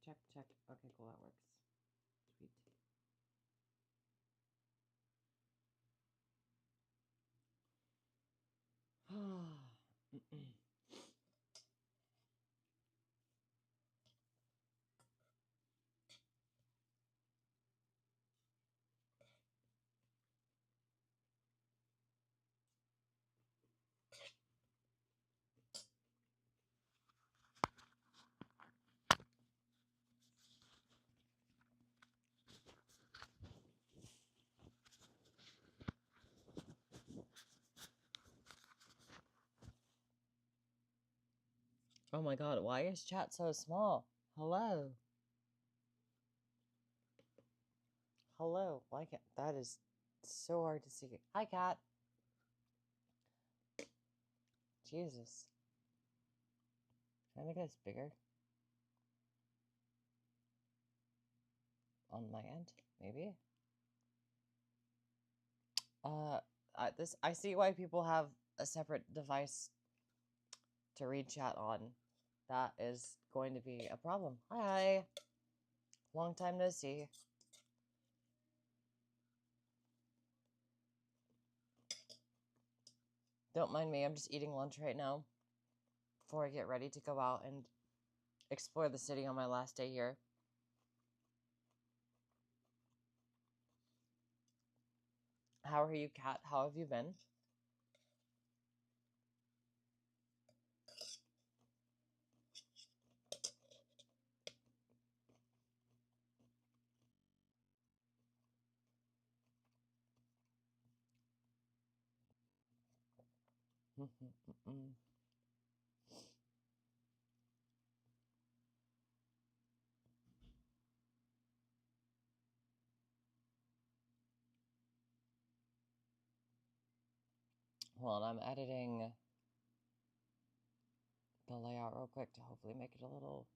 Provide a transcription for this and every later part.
check. Okay, cool, that works. Sweet. Oh my god, why is chat so small? Hello. Hello. Why can't that is so hard to see. Hi, cat. Jesus. Can I make this bigger? On my end? Maybe? I see why people have a separate device to read chat on. That is going to be a problem. Hi. Long time no see. Don't mind me, I'm just eating lunch right now before I get ready to go out and explore the city on my last day here. How are you, Kat? How have you been? Hold on, I'm editing the layout real quick to hopefully make it a little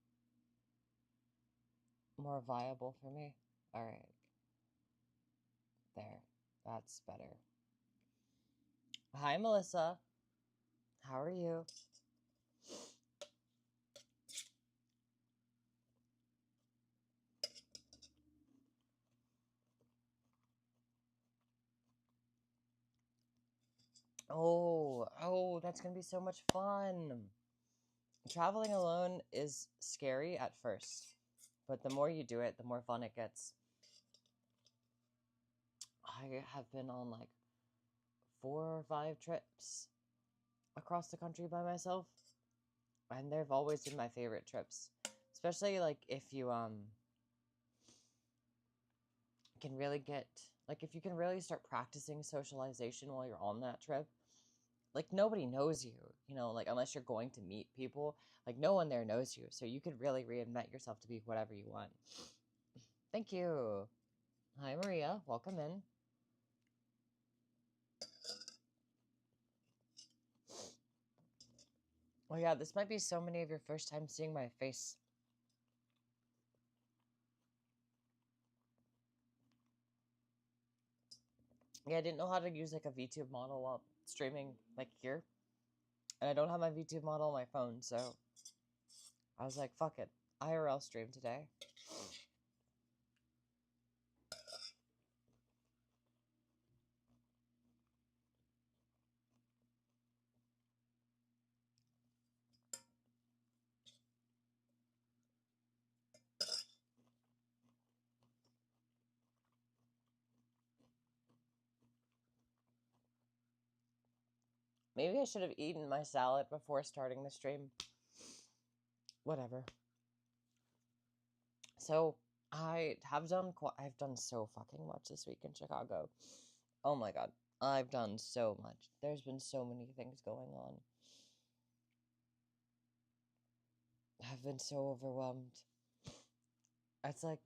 more viable for me. Alright. There. That's better. Hi, Melissa. How are you? Oh, that's gonna be so much fun. Traveling alone is scary at first, but the more you do it, the more fun it gets. I have been on like 4 or 5 trips across the country by myself, and they've always been my favorite trips. Especially like if you can really get like if you can really start practicing socialization while you're on that trip. Like nobody knows you, like unless you're going to meet people, like no one there knows you, so you could really reinvent yourself to be whatever you want. Thank you. Hi, Maria. Welcome in. Oh yeah, this might be so many of your first time seeing my face. Yeah, I didn't know how to use like a VTube model while streaming like here. And I don't have my VTube model on my phone, so I was like, fuck it. IRL stream today. Maybe I should have eaten my salad before starting the stream. Whatever. So I've done so fucking much this week in Chicago. Oh my god. I've done so much. There's been so many things going on. I've been so overwhelmed. It's like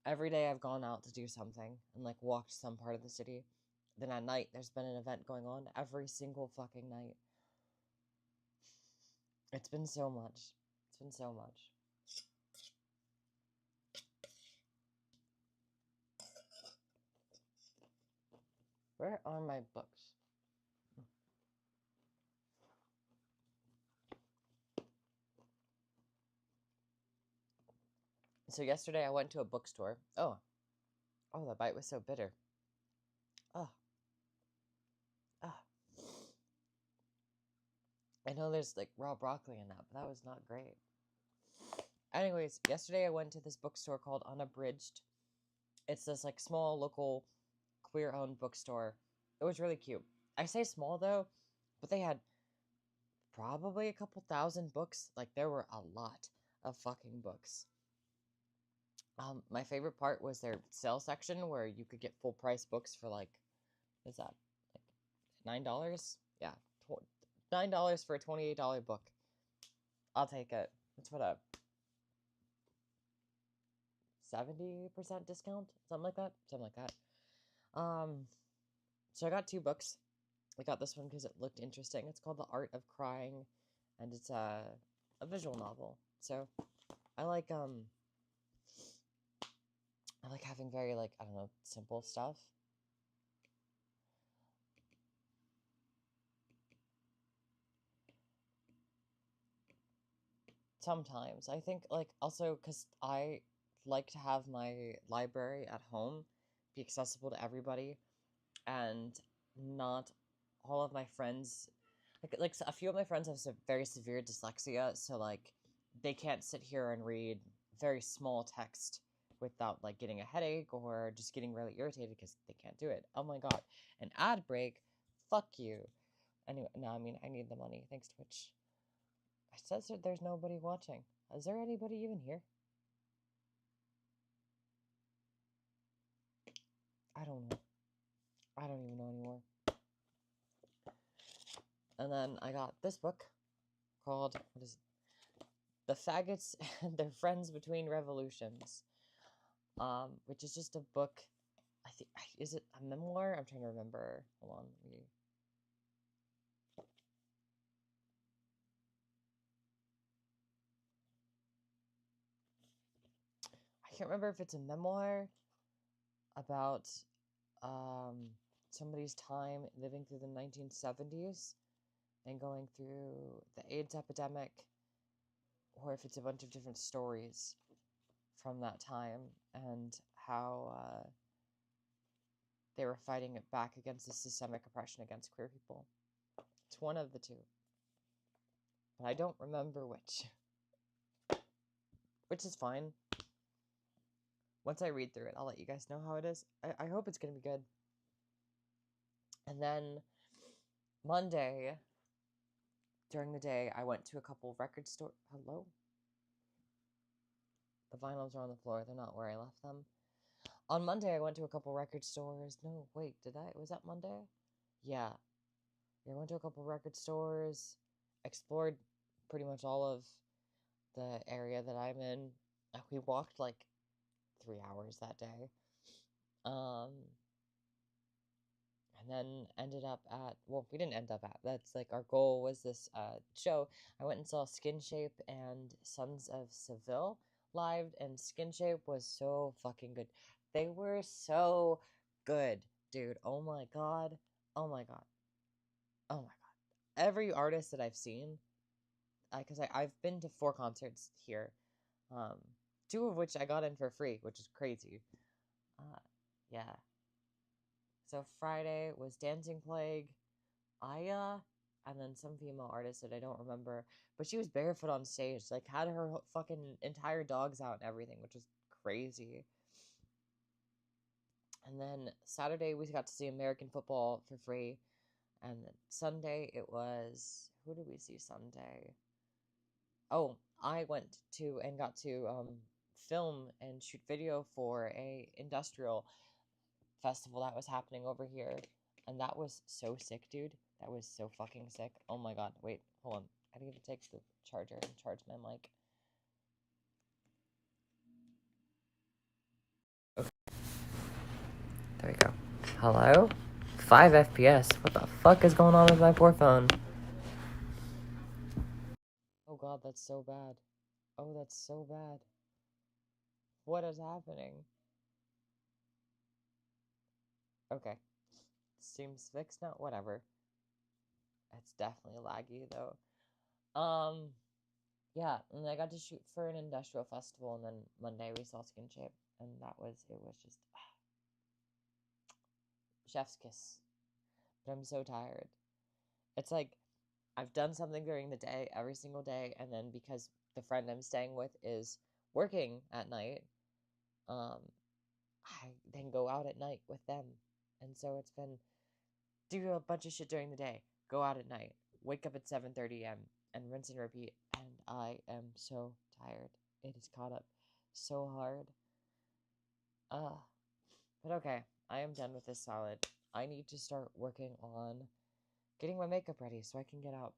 every day I've gone out to do something and like walked some part of the city. Then at night there's been an event going on every single fucking night. It's been so much. It's been so much. Where are my books? So yesterday I went to a bookstore. Oh, that bite was so bitter. Oh, oh. I know there's like raw broccoli in that, but that was not great. Anyways, yesterday I went to this bookstore called Unabridged. It's this like small local queer-owned bookstore. It was really cute. I say small though, but they had probably a couple thousand books. Like there were a lot of fucking books. My favorite part was their sale section where you could get full price books for like, what's that? Like $9? Yeah, $9 for a $28 book. I'll take it. That's what, a 70% discount? Something like that? Something like that. So I got 2 books. I got this one because it looked interesting. It's called The Art of Crying, and it's a visual novel. So I like having very, like, I don't know, simple stuff. Sometimes. I think, like, also because I like to have my library at home be accessible to everybody, and not all of my friends, like a few of my friends have some very severe dyslexia, so, like, they can't sit here and read very small text without, like, getting a headache or just getting really irritated because they can't do it. Oh my god. An ad break? Fuck you. Anyway, no, I mean, I need the money. Thanks, Twitch. It says that there's nobody watching. Is there anybody even here? I don't know. I don't even know anymore. And then I got this book called, what is it? The Faggots and Their Friends Between Revolutions. Which is just a book. I think, is it a memoir? I'm trying to remember. Hold on. I can't remember if it's a memoir about somebody's time living through the 1970s and going through the AIDS epidemic, or if it's a bunch of different stories from that time and how they were fighting it back against the systemic oppression against queer people. It's one of the two, but I don't remember which is fine. Once I read through it, I'll let you guys know how it is. I hope it's going to be good. And then Monday, during the day, I went to a couple record store. Hello? The vinyls are on the floor. They're not where I left them. On Monday, I went to a couple record stores. No, wait, did I? Was that Monday? Yeah. I went to a couple record stores, explored pretty much all of the area that I'm in. We walked like 3 hours that day. And then ended up at, well, we didn't end up at, that's like our goal was this show. I went and saw Skin Shape and Sons of Seville live, and Skin Shape was so fucking good. They were so good, dude. Oh my god. Oh my god. Oh my god. Every artist that I've seen, because I've been to 4 concerts here, 2 of which I got in for free, which is crazy. Yeah. So Friday was Dancing Plague, Aya, and then some female artist that I don't remember. But she was barefoot on stage, like had her fucking entire dogs out and everything, which was crazy. And then Saturday we got to see American football for free. And then Sunday it was, who did we see Sunday? Oh, I went to and got to film and shoot video for a industrial festival that was happening over here, and that was so sick, dude. That was so fucking sick. Oh my god. Wait, hold on. I need to take the charger and charge my mic. Okay. There we go. Hello? 5 FPS. What the fuck is going on with my poor phone? Oh god, that's so bad. Oh, that's so bad. What is happening? Okay. Seems fixed now. Whatever. It's definitely laggy though. Yeah, and I got to shoot for an industrial festival, and then Monday we saw Skin Shape, and it was just chef's kiss. But I'm so tired. It's like I've done something during the day every single day, and then because the friend I'm staying with is working at night, um, I then go out at night with them. And so it's been do a bunch of shit during the day, go out at night, wake up at 7:30 a.m. and rinse and repeat. And I am so tired. It is caught up so hard. Uh, but okay, I am done with this salad. I need to start working on getting my makeup ready so I can get out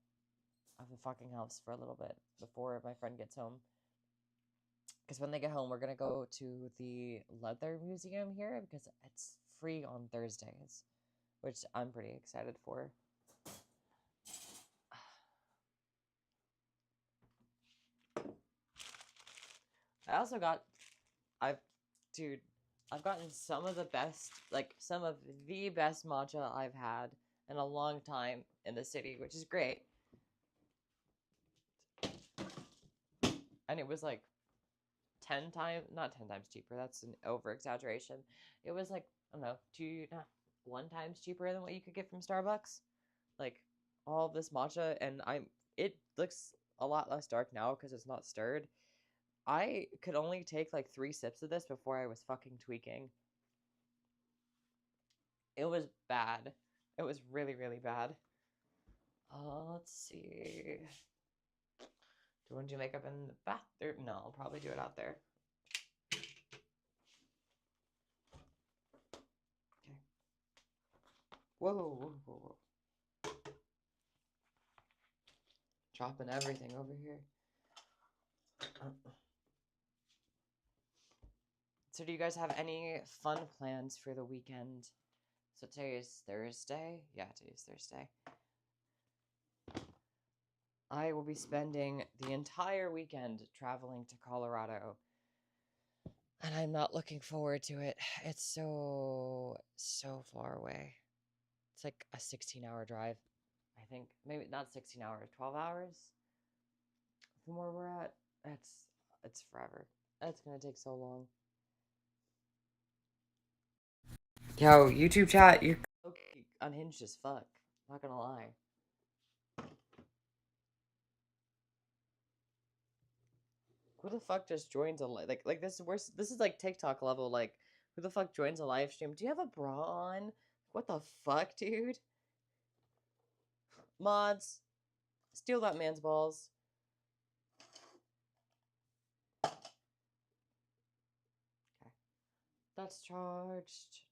of the fucking house for a little bit before my friend gets home. Because when they get home, we're gonna go to the leather museum here because it's free on Thursdays, which I'm pretty excited for. I also got, I've, dude, I've gotten some of the best, like some of the best matcha I've had in a long time in the city, which is great. And it was like 10 times, not 10 times cheaper. That's an over exaggeration. It was like, I don't know, 1 times cheaper than what you could get from Starbucks. Like all this matcha, and it looks a lot less dark now because it's not stirred. I could only take like 3 sips of this before I was fucking tweaking. It was bad. It was really, really bad. Let's see. Do you want to do makeup in the bathroom? No, I'll probably do it out there. Okay. Whoa, whoa, whoa, whoa. Dropping everything over here. So do you guys have any fun plans for the weekend? So today is Thursday. Yeah, today's Thursday. I will be spending the entire weekend traveling to Colorado. And I'm not looking forward to it. It's so far away. It's like a 16-hour drive, I think. Maybe not 16 hours, 12 hours from where we're at. It's forever. It's gonna take so long. Yo, YouTube chat, you're unhinged as fuck. Not gonna lie. Who the fuck just joins a like this? This is like TikTok level. Like, who the fuck joins a live stream? Do you have a bra on? What the fuck, dude? Mods, steal that man's balls. Okay, that's charged.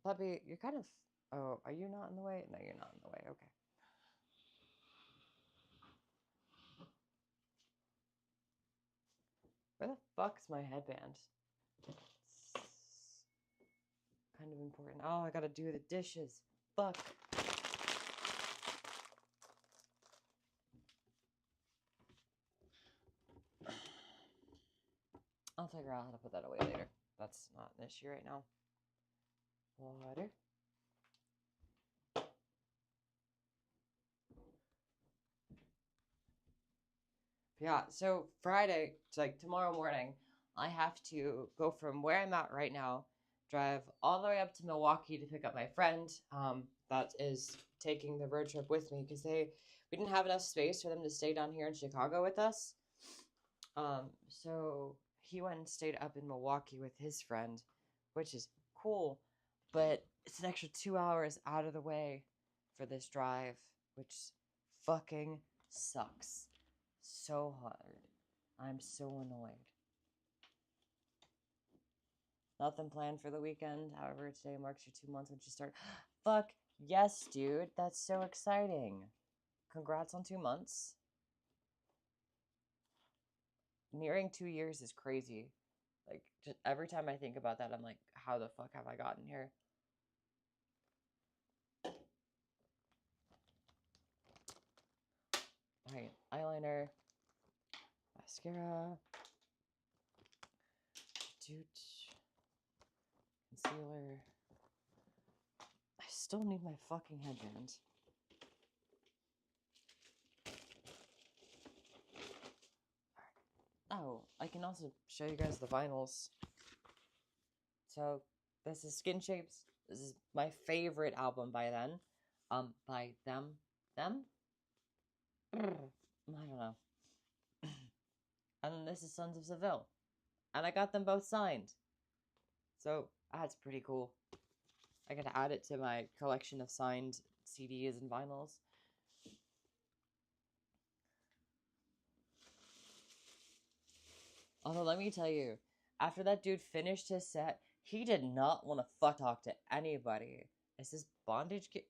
Puppy, you're kind of. Oh, are you not in the way? No, you're not in the way. Okay. Where the fuck's my headband? It's kind of important. Oh, I gotta do the dishes. Fuck. I'll figure out how to put that away later. That's not an issue right now. Water. Yeah, so Friday, like tomorrow morning, I have to go from where I'm at right now, drive all the way up to Milwaukee to pick up my friend that is taking the road trip with me because we didn't have enough space for them to stay down here in Chicago with us. So he went and stayed up in Milwaukee with his friend, which is cool, but it's an extra 2 hours out of the way for this drive, which fucking sucks so hard. I'm so annoyed. Nothing planned for the weekend. However, today marks your 2 months once you start. Fuck yes, dude. That's so exciting. Congrats on 2 months. Nearing 2 years is crazy. Like, just every time I think about that, I'm like, how the fuck have I gotten here? Alright, eyeliner, mascara, concealer. still need my fucking headband. Oh, I can also show you guys the vinyls. So, this is Skin Shapes. This is my favorite album by them. By them? Them? I don't know. And this is Sons of Seville. And I got them both signed. So, that's pretty cool. I gotta add it to my collection of signed CDs and vinyls. Although, let me tell you, after that dude finished his set, he did not want to fuck talk to anybody. Is this bondage kit?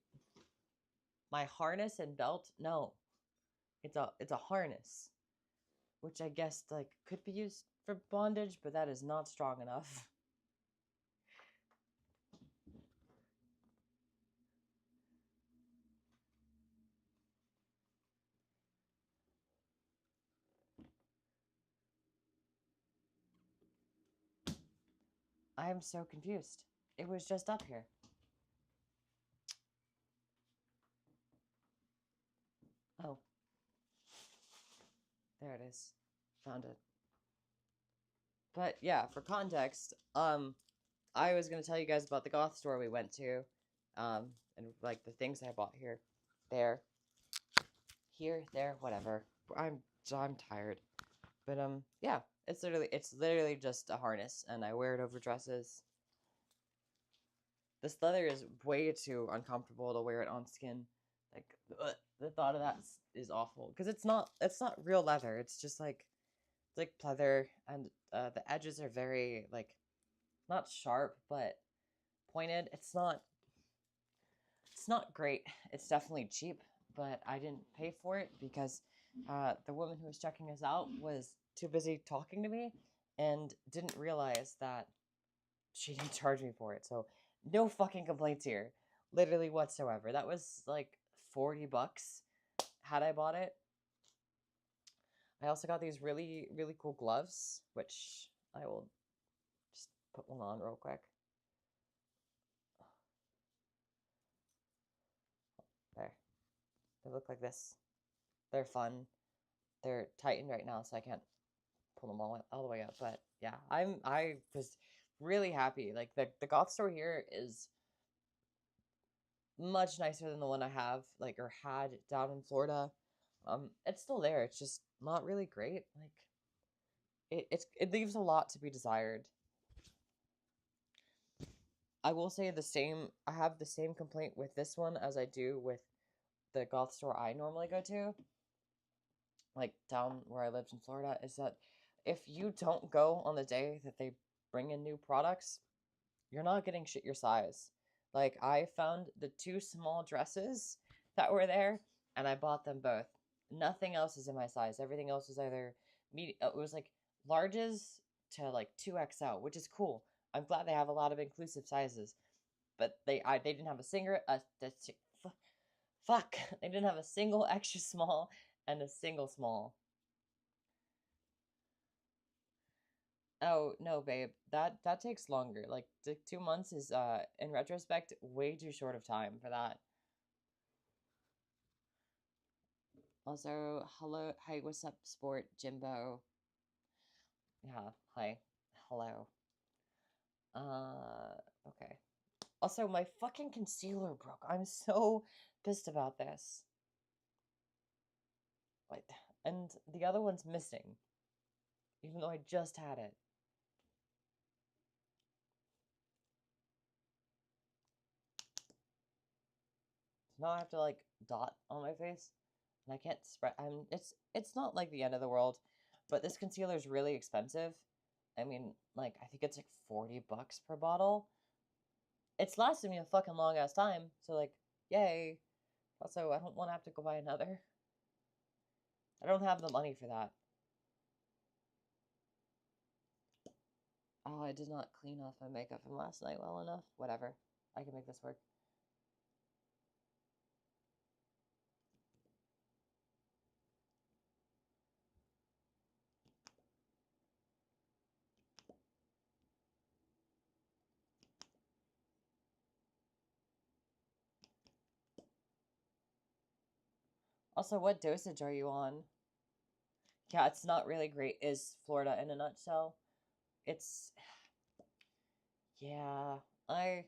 My harness and belt? No. It's a harness. Which I guess, like, could be used for bondage, but that is not strong enough. I am so confused. It was just up here. Oh. There it is. Found it. But yeah, for context, I was gonna tell you guys about the goth store we went to, and like the things I bought here, there, whatever. I'm tired, but yeah, it's literally just a harness, and I wear it over dresses. This leather is way too uncomfortable to wear it on skin. Like the thought of that is awful because it's not real leather. It's just like pleather, and the edges are very like not sharp but pointed. It's not great. It's definitely cheap, but I didn't pay for it because the woman who was checking us out was too busy talking to me and didn't realize that she didn't charge me for it. So no fucking complaints here, literally whatsoever. That was like $40 had I bought it. I also got these really cool gloves, which I will just put one on real quick. There. They look like this. They're fun. They're tightened right now, so I can't pull them all the way up. But yeah, I was really happy. Like the goth store here is much nicer than the one I have, like, or had down in Florida. It's still there. It's just not really great. Like it leaves a lot to be desired. I will say I have the same complaint with this one as I do with the goth store I normally go to, like down where I lived in Florida, is that if you don't go on the day that they bring in new products, you're not getting shit your size. Like, I found the 2 small dresses that were there, and I bought them both. Nothing else is in my size. Everything else is either medium. It was like larges to like 2XL, which is cool. I'm glad they have a lot of inclusive sizes, but they didn't have a single fuck. They didn't have a single extra small and a single small. Oh, no, babe. That takes longer. Like, 2 months is, in retrospect, way too short of time for that. Also, hello. Hi, what's up, Sport Jimbo? Yeah, hi. Hello. Okay. Also, my fucking concealer broke. I'm so pissed about this. What? And the other one's missing. Even though I just had it. Now I have to like dot on my face, and I can't spread. It's not like the end of the world, but this concealer is really expensive. I mean, like, I think it's like $40 per bottle. It's lasted me a fucking long ass time, so like, yay. Also, I don't want to have to go buy another. I don't have the money for that. Oh, I did not clean off my makeup from last night well enough. Whatever. I can make this work. Also, what dosage are you on? Yeah, it's not really great, is Florida in a nutshell. It's, yeah, I'm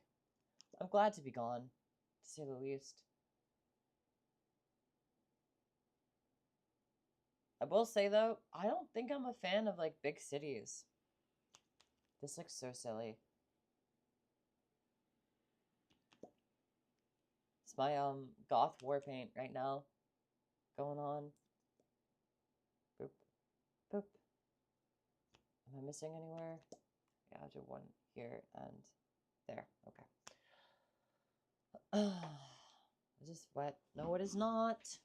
glad to be gone, to say the least. I will say though, I don't think I'm a fan of like big cities. This looks so silly. It's my goth war paint right now going on. Boop, boop. Am I missing anywhere? Yeah, I'll do one here and there. Okay. Is this wet? No, it is not.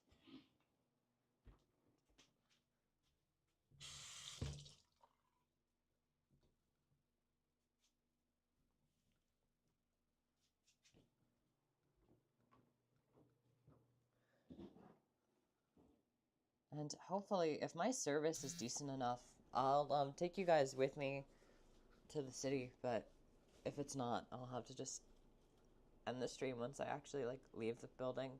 And hopefully, if my service is decent enough, I'll take you guys with me to the city. But if it's not, I'll have to just end the stream once I actually like leave the building.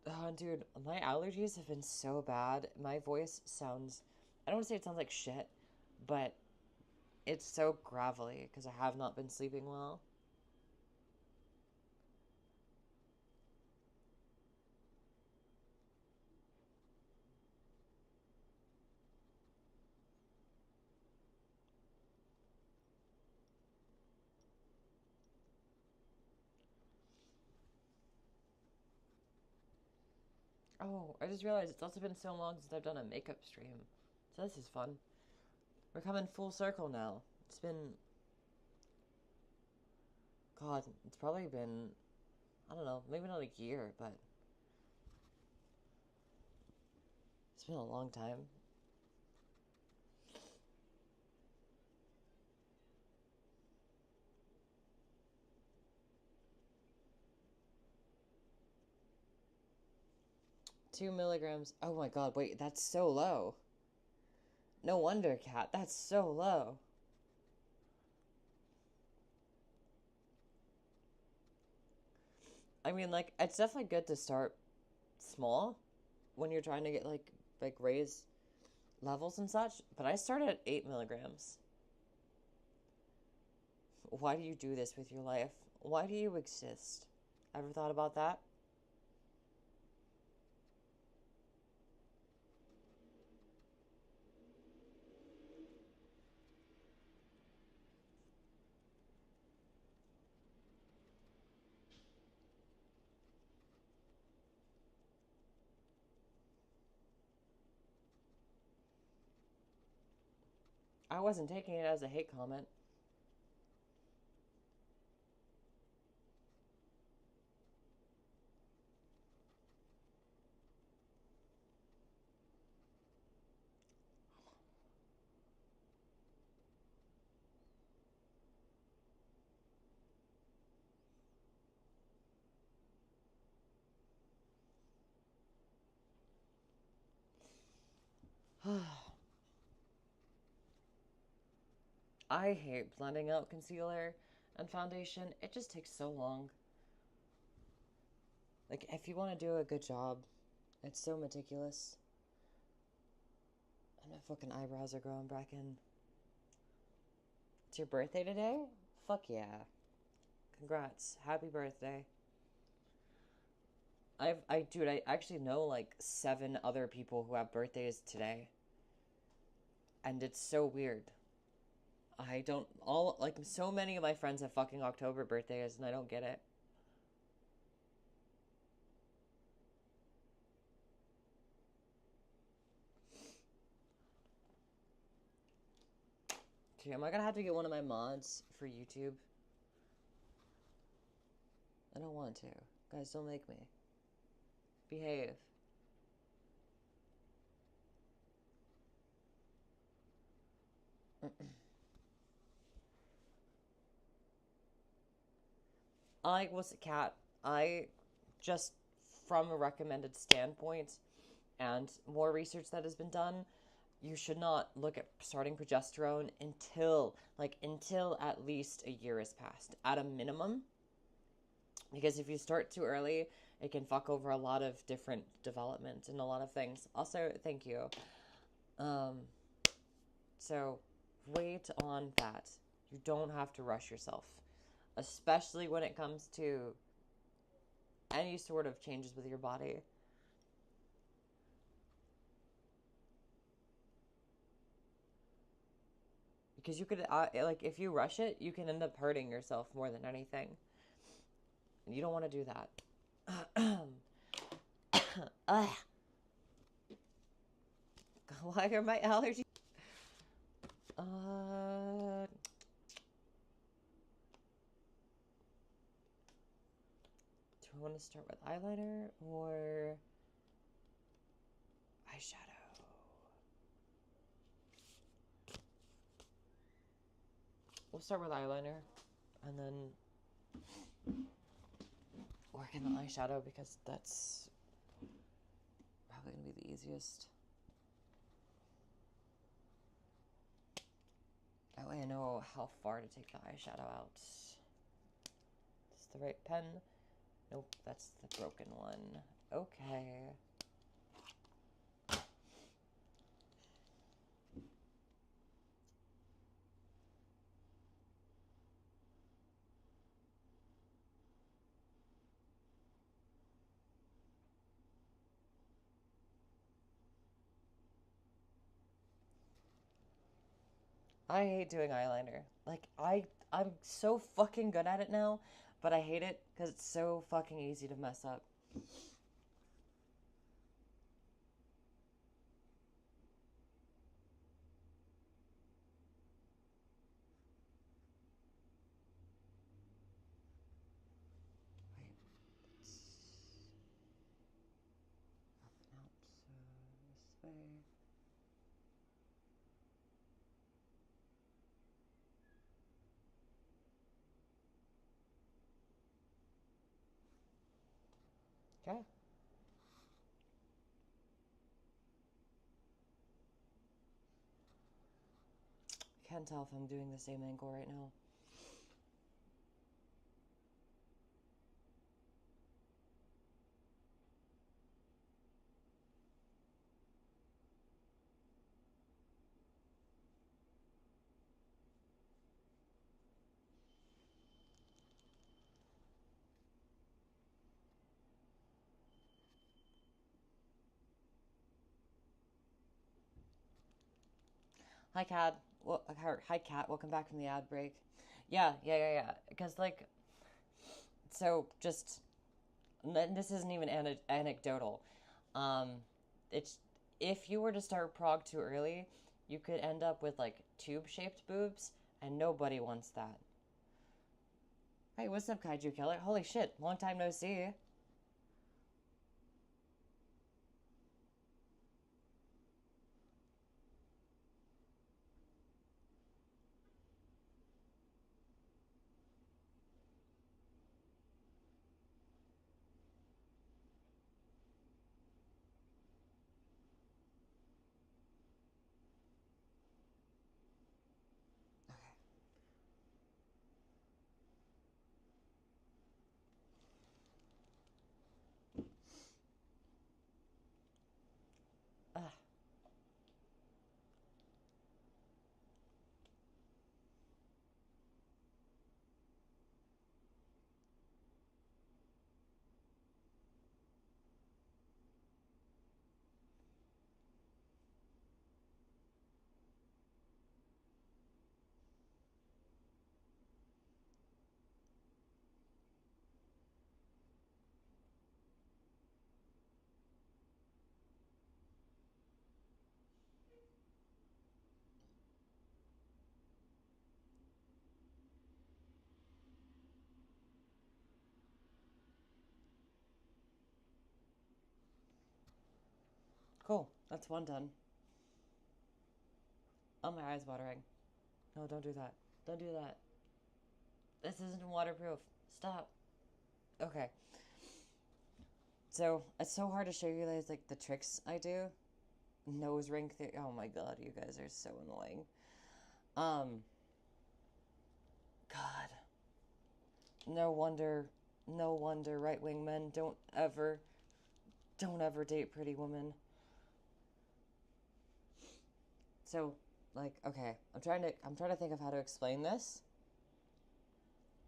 Oh, dude, my allergies have been so bad. My voice sounds, I don't want to say it sounds like shit, but it's so gravelly because I have not been sleeping well. Oh, I just realized it's also been so long since I've done a makeup stream. So this is fun. We're coming full circle now. It's been, God, it's probably been, I don't know, maybe not a year, but it's been a long time. Two milligrams. Oh my God, wait, that's so low. No wonder, Cat. That's so low. I mean, like, it's definitely good to start small when you're trying to get like raise levels and such. But I started at 8 milligrams. Why do you do this with your life? Why do you exist? Ever thought about that? I wasn't taking it as a hate comment. I hate blending out concealer and foundation. It just takes so long. Like, if you want to do a good job, it's so meticulous. And my fucking eyebrows are growing back in. It's your birthday today? Fuck yeah. Congrats. Happy birthday. Dude, I actually know like 7 other people who have birthdays today. And it's so weird. I don't, all, like, so many of my friends have fucking October birthdays and I don't get it. Okay, am I gonna have to get one of my mods for YouTube? I don't want to. Guys, don't make me. Behave. I was a cat. I just, from a recommended standpoint and more research that has been done, you should not look at starting progesterone until at least a year has passed at a minimum, because if you start too early, it can fuck over a lot of different development and a lot of things. Also, thank you. So wait on that. You don't have to rush yourself, especially when it comes to any sort of changes with your body. Because you could, like, if you rush it, you can end up hurting yourself more than anything. And you don't want to do that. Why are my allergies? Do I want to start with eyeliner or eyeshadow? We'll start with eyeliner and then work in the eyeshadow because that's probably going to be the easiest. That way I know how far to take the eyeshadow out. Is this the right pen? Nope, that's the broken one. Okay. I hate doing eyeliner. Like, I'm so fucking good at it now, but I hate it because it's so fucking easy to mess up. Wait, it's up and out, so this way. Okay. I can't tell if I'm doing the same angle right now. Hi, Cat. Well, hi, Cat. Welcome back from the ad break. Yeah. Because, like, so just, this isn't even anecdotal. Um, it's, if you were to start prog too early, you could end up with, like, tube-shaped boobs, and nobody wants that. Hey, what's up, Kaiju Killer? Holy shit, long time no see. Ah, cool. That's one done. Oh, my eye's watering. No, don't do that. Don't do that. This isn't waterproof. Stop. Okay. So, it's so hard to show you guys, like, the tricks I do. nose ring thing. Oh my god, you guys are so annoying. Um, God, no wonder, no wonder right-wing men don't ever date pretty women. So, like, okay, I'm trying to think of how to explain this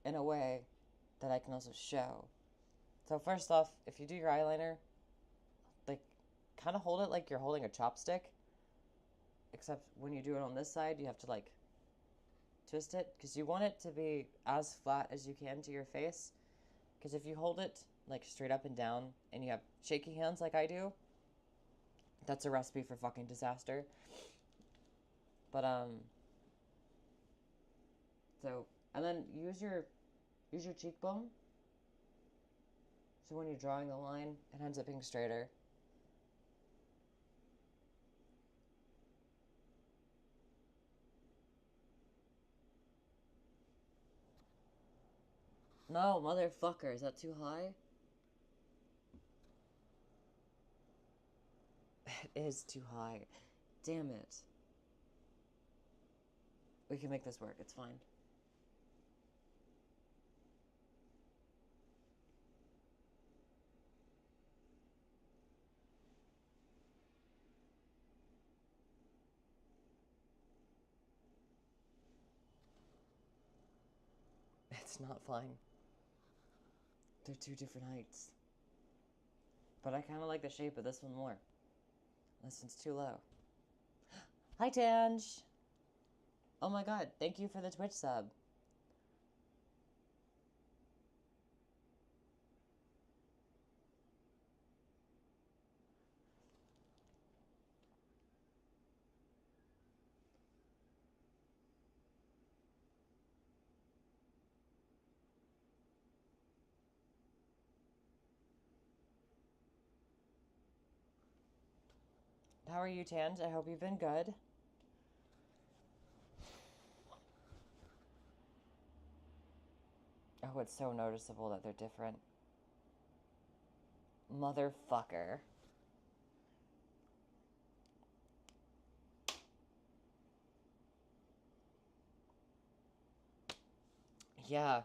in a way that I can also show. So first off, if you do your eyeliner, like, kind of hold it like you're holding a chopstick, except when you do it on this side, you have to like twist it because you want it to be as flat as you can to your face. Because if you hold it like straight up and down and you have shaky hands like I do, that's a recipe for fucking disaster. But so and then use your cheekbone. So when you're drawing the line, it ends up being straighter. No, motherfucker, is that too high? It is too high. Damn it. We can make this work, it's fine. It's not fine. They're two different heights. But I kind of like the shape of this one more. This one's too low. Hi, Tanj! Oh my god, thank you for the Twitch sub. How are you, Tanj? I hope you've been good. Oh, it's so noticeable that they're different. Motherfucker. Yeah.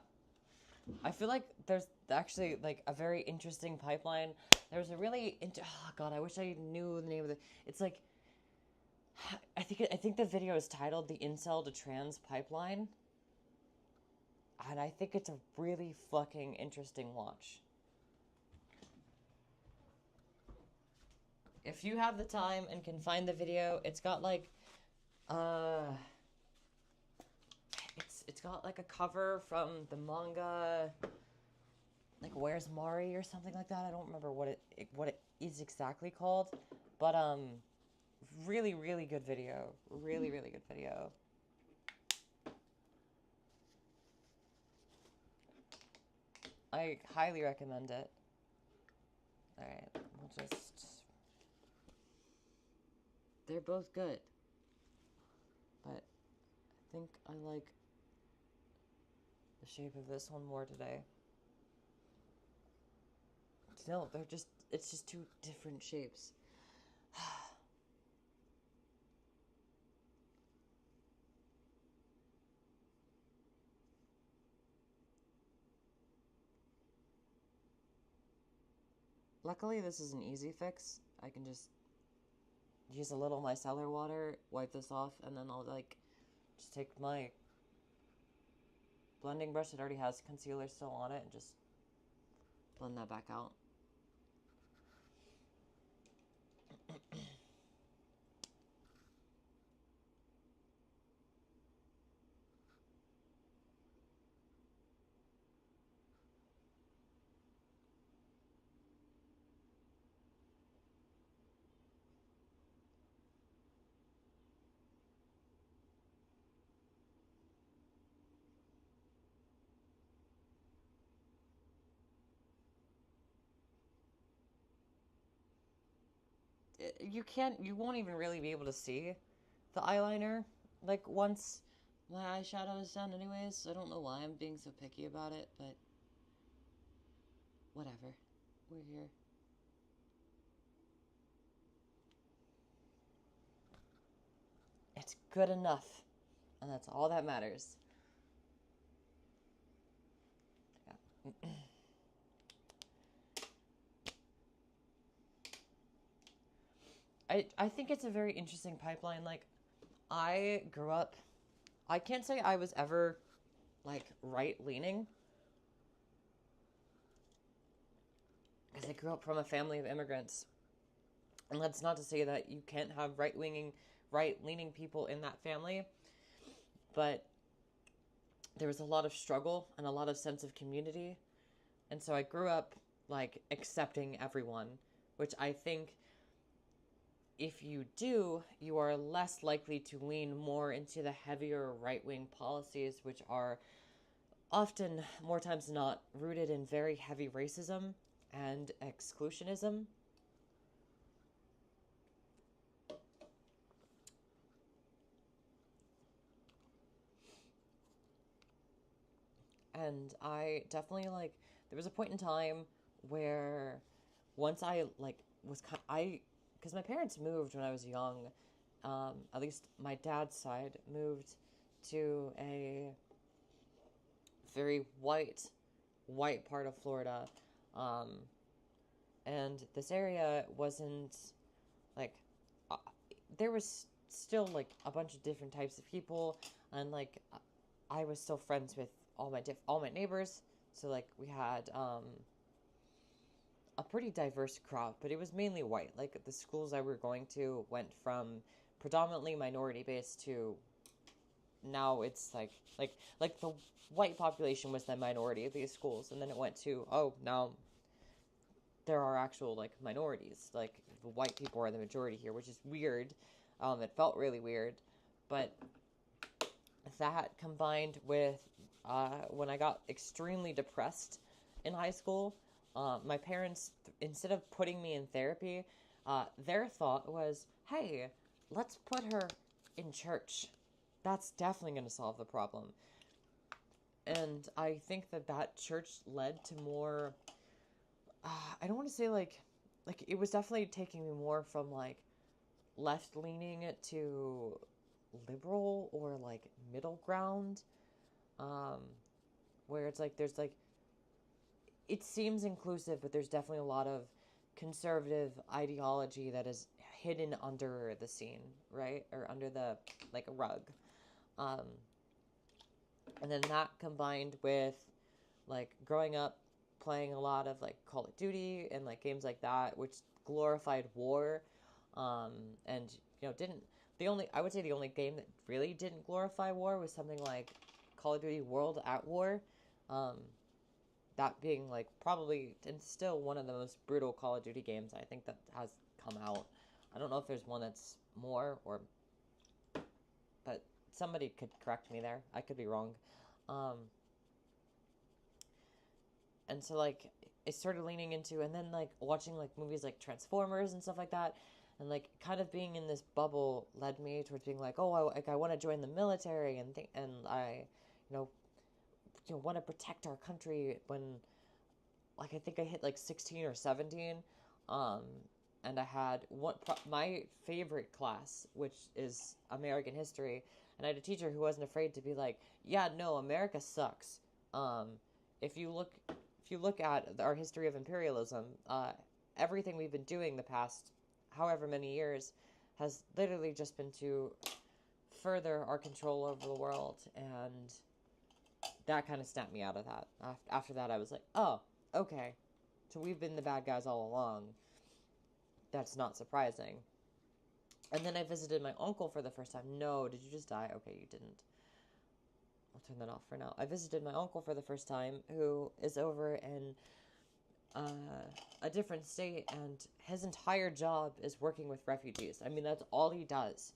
I feel like there's actually like a very interesting pipeline. There's a really oh god, I wish I knew the name of the. It's like I think the video is titled "The Incel to Trans Pipeline," and I think it's a really fucking interesting watch. If you have the time and can find the video, it's got like it's got like a cover from the manga, like Where's Mari or something like that. I don't remember what it is exactly called, but really really good video. Really really good video. I highly recommend it. All right, we'll just. They're both good, but I think I like the shape of this one more today. No, it's just two different shapes. Luckily, this is an easy fix. I can just use a little micellar water, wipe this off, and then I'll like just take my blending brush that already has concealer still on it and just blend that back out. You won't even really be able to see the eyeliner like once my eyeshadow is done anyways, so I don't know why I'm being so picky about it, but whatever. We're here. good enough. And that's all that matters. Yeah. I think it's a very interesting pipeline. Like, I grew up, I can't say I was ever, like, right-leaning. Because I grew up from a family of immigrants. And that's not to say that you can't have right-leaning people in that family. But there was a lot of struggle and a lot of sense of community. And so I grew up, like, accepting everyone, which I think if you do, you are less likely to lean more into the heavier right-wing policies, which are often, more times than not, rooted in very heavy racism and exclusionism. And I definitely, like, there was a point in time where once I, like, because my parents moved when I was young. At least my dad's side moved to a very white part of Florida. Um, and this area wasn't, like, there was still, like, a bunch of different types of people, and, like, I was still friends with all my neighbors, so, like, we had a pretty diverse crowd, but it was mainly white. Like, the schools I were going to went from predominantly minority based to now it's like the white population was the minority of these schools, and then it went to, oh, now there are actual, like, minorities, like the white people are the majority here, which is weird. It felt really weird, but that combined with when I got extremely depressed in high school, my parents, instead of putting me in therapy, their thought was, hey, let's put her in church. That's definitely going to solve the problem. And I think that church led to more, I don't want to say, like, it was definitely taking me more from, like, left-leaning to liberal or, like, middle ground, where it's, like, there's, like, it seems inclusive, but there's definitely a lot of conservative ideology that is hidden under the scene, right? Or under the, like, a rug. And then that combined with, like, growing up playing a lot of, like, Call of Duty and, like, games like that, which glorified war, and, you know, I would say the only game that really didn't glorify war was something like Call of Duty World at War, that being, like, probably, and still one of the most brutal Call of Duty games I think that has come out. I don't know if there's one that's more, but somebody could correct me there. I could be wrong. And so, like, it started leaning into, and then, like, watching, like, movies like Transformers and stuff like that, and, like, kind of being in this bubble led me towards being like, oh, I want to join the military, and I, you know, want to protect our country when, like, I think I hit, like, 16 or 17, and I had my favorite class, which is American history, and I had a teacher who wasn't afraid to be like, yeah, no, America sucks. If you look at our history of imperialism, everything we've been doing the past however many years has literally just been to further our control over the world, and that kind of snapped me out of that. After that, I was like, oh, okay, so we've been the bad guys all along. That's not surprising. And then I visited my uncle for the first time. No, did you just die? Okay, you didn't. I'll turn that off for now. I visited my uncle for the first time, who is over in a different state, and his entire job is working with refugees. I mean, that's all he does,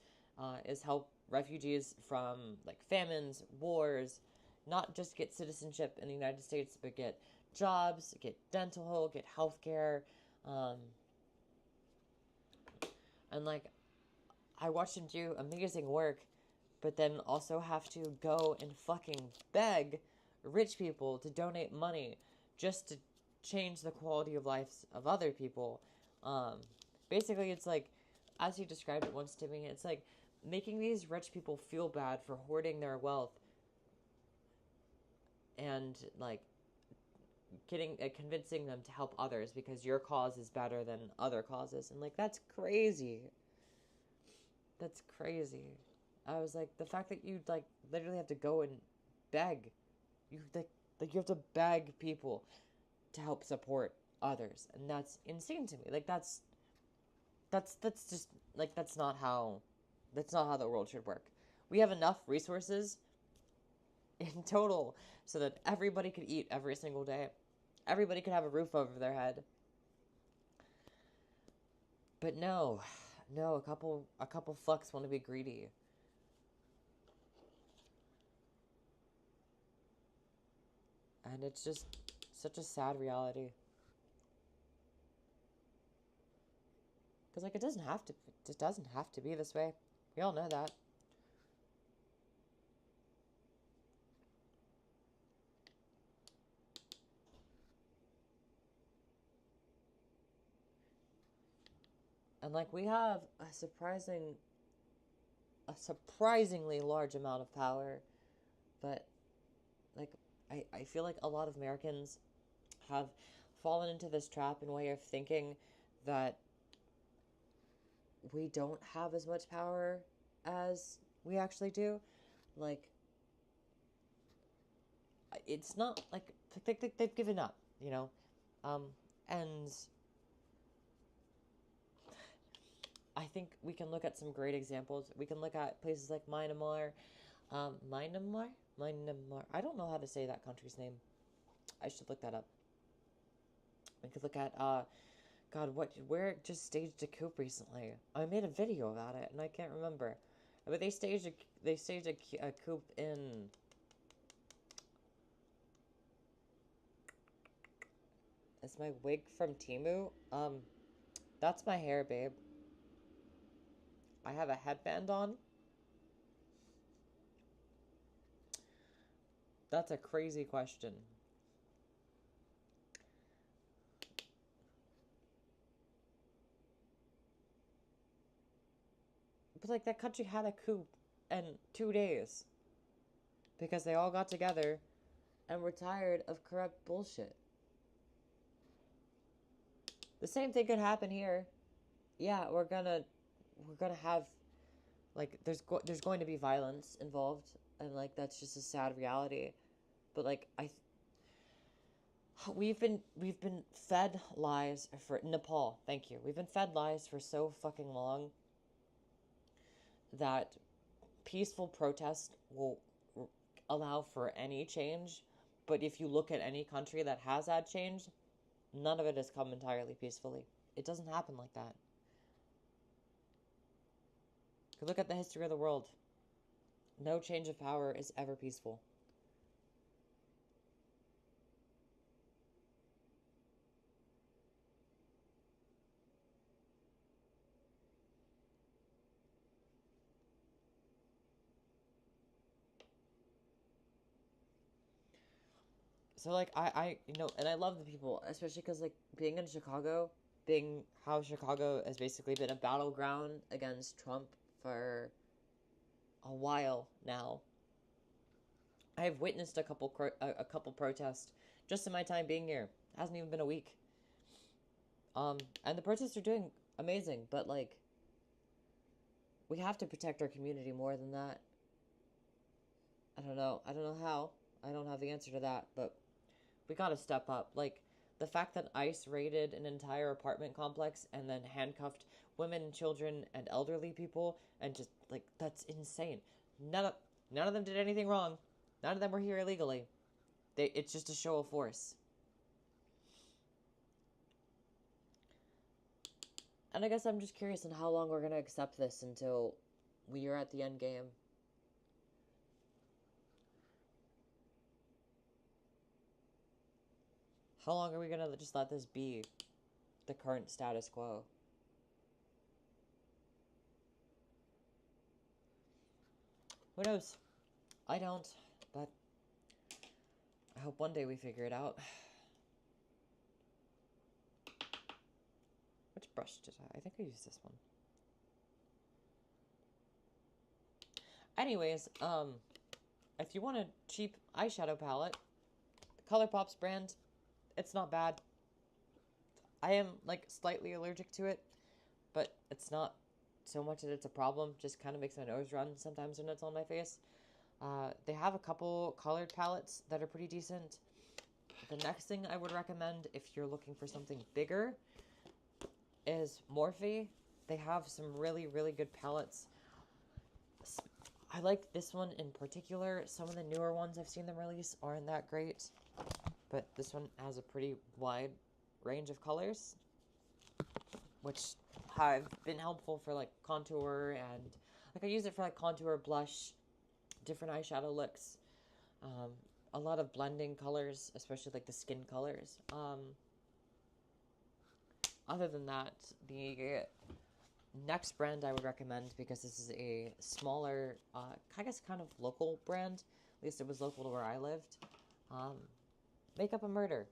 is help refugees from, like, famines, wars, not just get citizenship in the United States, but get jobs, get dental, get healthcare, and, like, I watched him do amazing work, but then also have to go and fucking beg rich people to donate money just to change the quality of lives of other people. Basically, it's like, as he described it once to me, it's like making these rich people feel bad for hoarding their wealth and like getting convincing them to help others because your cause is better than other causes. And like, that's crazy. That's crazy. I was like, the fact that you like literally have to go and beg, you like you have to beg people to help support others, and that's insane to me. Like that's just like that's not how the world should work. We have enough resources in total so that everybody could eat every single day. Everybody could have a roof over their head. But no, a couple fucks want to be greedy. And it's just such a sad reality. Because like it doesn't have to be this way. We all know that. And like we have a surprisingly large amount of power, but like I feel like a lot of Americans have fallen into this trap and way of thinking that we don't have as much power as we actually do. Like it's not like they've given up, you know, and I think we can look at some great examples. We can look at places like Myanmar. Myanmar? Myanmar. I don't know how to say that country's name. I should look that up. We could look at, God, where it just staged a coup recently. I made a video about it, and I can't remember. But they staged a coup in... Is my wig from Temu? That's my hair, babe. I have a headband on. That's a crazy question. But like that country had a coup in 2 days because they all got together and were tired of corrupt bullshit. The same thing could happen here. Yeah, we're gonna have like there's going to be violence involved, and like that's just a sad reality. But like we've been fed lies for Nepal. Thank you. We've been fed lies for so fucking long that peaceful protest will allow for any change. But if you look at any country that has had change, none of it has come entirely peacefully. It doesn't happen like that. Look at the history of the world. No change of power is ever peaceful. So like I you know, and I love the people, especially because like being in Chicago, being how Chicago has basically been a battleground against Trump for a while now. I have witnessed a couple protests just in my time being here. It hasn't even been a week. And the protests are doing amazing, but like we have to protect our community more than that. I don't know. I don't know how. I don't have the answer to that, but we gotta step up. Like, the fact that ICE raided an entire apartment complex and then handcuffed women, children, and elderly people, and just, like, that's insane. None of them did anything wrong. None of them were here illegally. It's just a show of force. And I guess I'm just curious on how long we're gonna accept this until we are at the end game. How long are we gonna just let this be the current status quo? Who knows? I don't, but I hope one day we figure it out. Which brush did I think I used this one. Anyways, if you want a cheap eyeshadow palette, the ColourPop's brand, it's not bad. I am, like, slightly allergic to it, but it's not so much that it's a problem. Just kind of makes my nose run sometimes when it's on my face. They have a couple colored palettes that are pretty decent. The next thing I would recommend if you're looking for something bigger is Morphe. They have some really, really good palettes. I like this one in particular. Some of the newer ones I've seen them release aren't that great, but this one has a pretty wide range of colors, which have been helpful for like contour, and like I use it for like contour, blush, different eyeshadow looks, a lot of blending colors, especially like the skin colors. Other than that, the next brand I would recommend, because this is a smaller, I guess kind of local brand, at least it was local to where I lived, Makeup and Murder.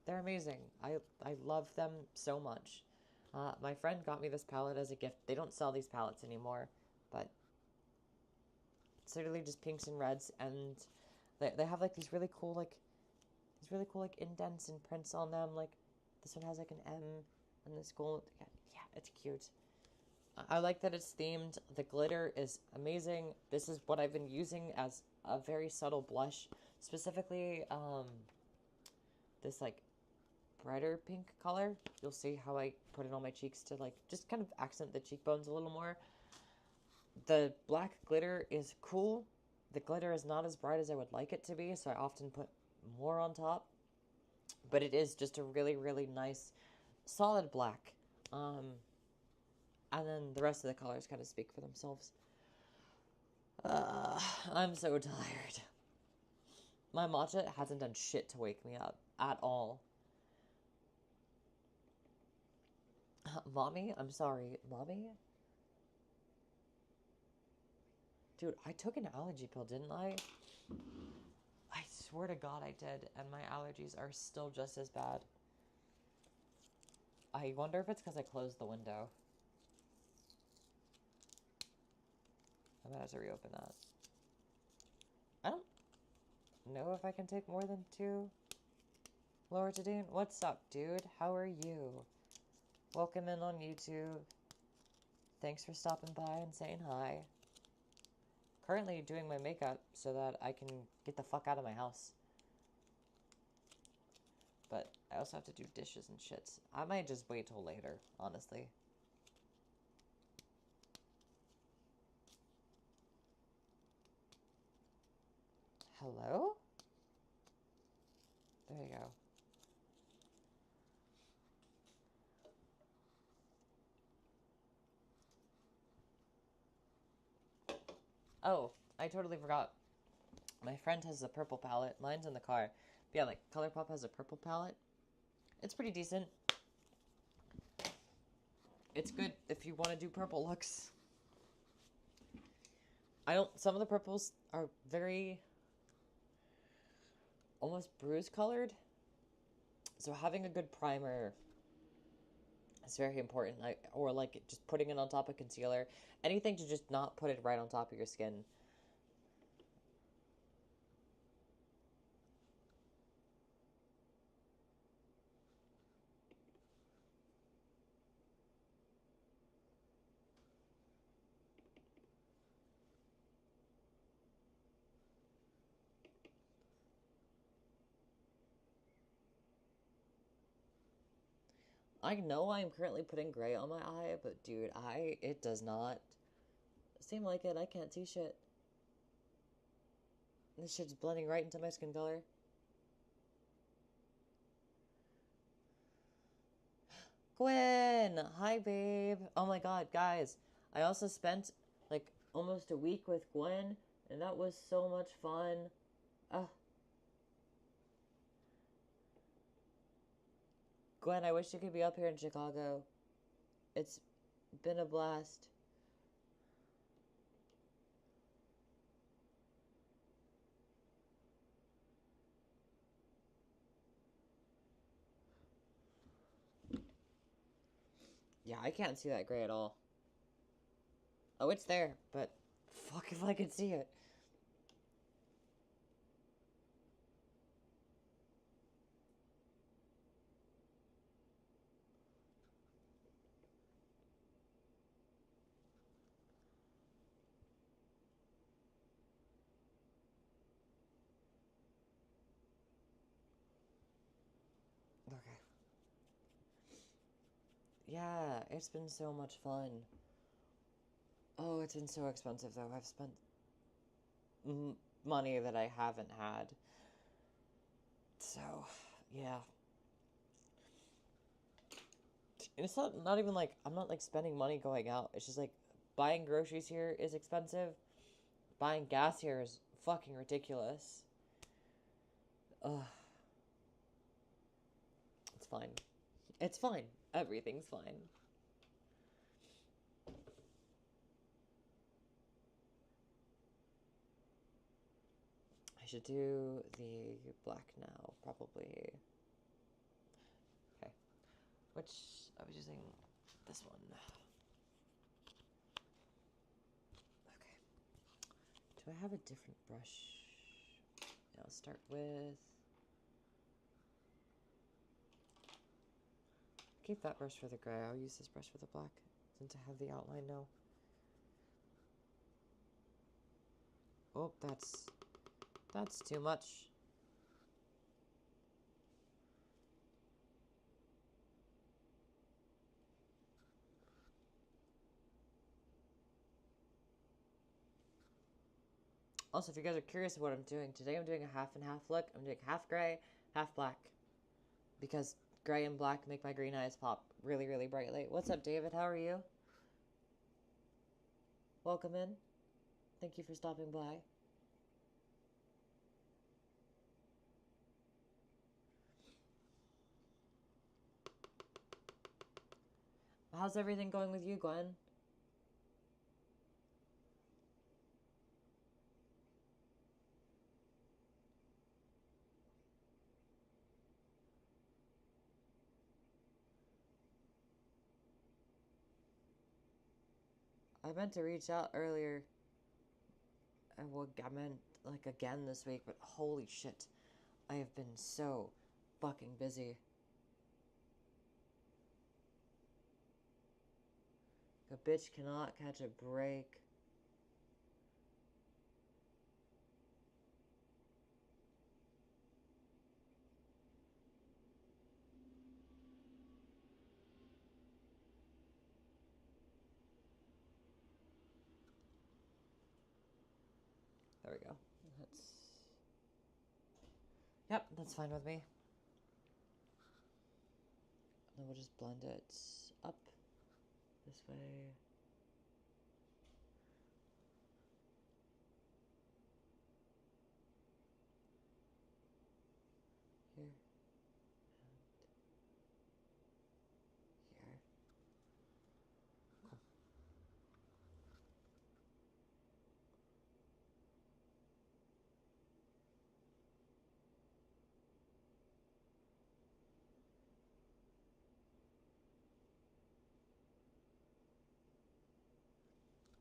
They're amazing. I love them so much. My friend got me this palette as a gift. They don't sell these palettes anymore, but it's literally just pinks and reds, and they have like these really cool indents and prints on them. Like this one has like an M and this gold. Yeah, it's cute. I like that it's themed. The glitter is amazing. This is what I've been using as a very subtle blush, specifically this like brighter pink color. You'll see how I put it on my cheeks to like just kind of accent the cheekbones a little more. The black glitter is cool. The glitter is not as bright as I would like it to be, so I often put more on top. But it is just a really, really nice, solid black. And then the rest of the colors kind of speak for themselves. I'm so tired. My matcha hasn't done shit to wake me up at all. Mommy? I'm sorry. Mommy? Dude, I took an allergy pill, didn't I? I swear to God I did, and my allergies are still just as bad. I wonder if it's because I closed the window. I'm gonna have to reopen that. I don't know if I can take more than 2. Loratadine, what's up, dude? How are you? Welcome in on YouTube. Thanks for stopping by and saying hi. Currently doing my makeup so that I can get the fuck out of my house. But I also have to do dishes and shit. I might just wait till later, honestly. Hello? There you go. Oh, I totally forgot. My friend has a purple palette. Mine's in the car. But yeah, like, ColourPop has a purple palette. It's pretty decent. It's good if you want to do purple looks. Some of the purples are very almost bruise colored. So having a good primer is very important. Or like just putting it on top of concealer. Anything to just not put it right on top of your skin. I know I'm currently putting gray on my eye, but dude, it does not seem like it. I can't see shit. This shit's blending right into my skin color. Gwen! Hi, babe. Oh my god, guys. I also spent like almost a week with Gwen, and that was so much fun. Gwen, I wish you could be up here in Chicago. It's been a blast. Yeah, I can't see that gray at all. Oh, it's there, but fuck if I could see it. Okay. Yeah, it's been so much fun. Oh, it's been so expensive though. I've spent money that I haven't had. So, yeah. And it's not even like I'm not like spending money going out. It's just like buying groceries here is expensive. Buying gas here is fucking ridiculous. Ugh. It's fine. It's fine. Everything's fine. I should do the black now, probably. Okay. Which I was using this one. Okay. Do I have a different brush? Yeah, I'll start with... Keep that brush for the gray. I'll use this brush for the black, since I have the outline now. Oh, that's too much. Also, if you guys are curious what I'm doing, today I'm doing a half and half look. I'm doing half gray, half black. Because gray and black make my green eyes pop really, really brightly. What's up, David? How are you? Welcome in. Thank you for stopping by. How's everything going with you, Gwen? I meant to reach out earlier. Well, I meant like again this week, but holy shit. I have been so fucking busy. A bitch cannot catch a break. There we go. Yep, that's fine with me. Then we'll just blend it up this way. Here. Here.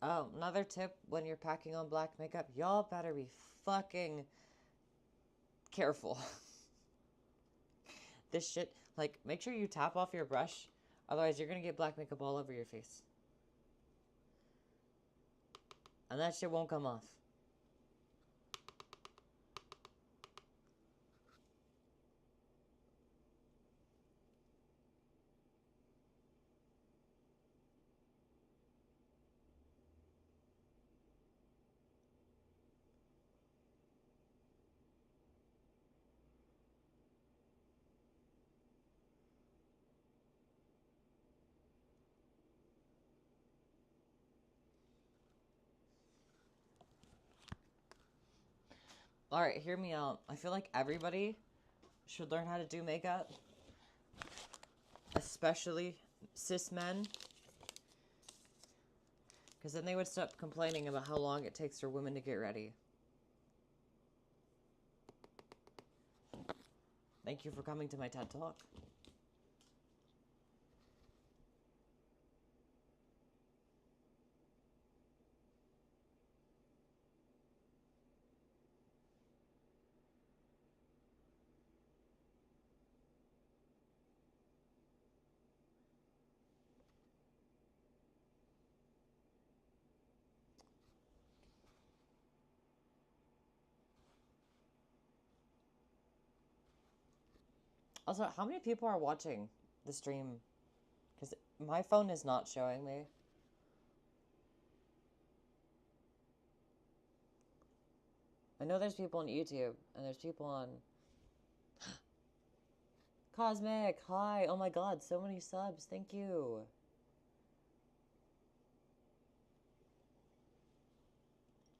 Oh, another tip when you're packing on black makeup, y'all better be fucking careful. This shit, like, make sure you tap off your brush, otherwise you're gonna get black makeup all over your face. And that shit won't come off. Alright, hear me out. I feel like everybody should learn how to do makeup. Especially cis men. Because then they would stop complaining about how long it takes for women to get ready. Thank you for coming to my TED Talk. Also, how many people are watching the stream? Because my phone is not showing me. I know there's people on YouTube, and there's people on... Cosmic, hi! Oh my god, so many subs, thank you!